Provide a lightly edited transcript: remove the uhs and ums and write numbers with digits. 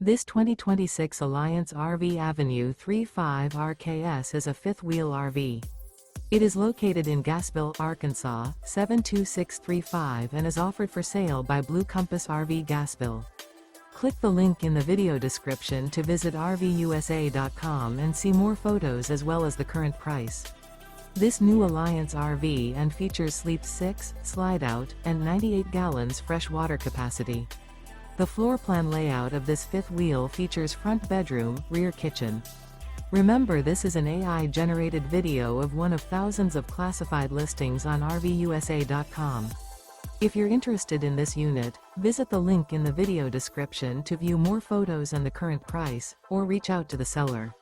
This 2026 Alliance RV Avenue 35 RKS is a fifth-wheel RV. It is located in Gassville, Arkansas, 72635 and is offered for sale by Blue Compass RV Gassville. Click the link in the video description to visit RVUSA.com and see more photos as well as the current price. This new Alliance RV and features sleep 6, slide-out, and 98 gallons fresh water capacity. The floor plan layout of this fifth wheel features front bedroom, rear kitchen. Remember, this is an AI-generated video of one of thousands of classified listings on RVUSA.com. If you're interested in this unit, visit the link in the video description to view more photos and the current price, or reach out to the seller.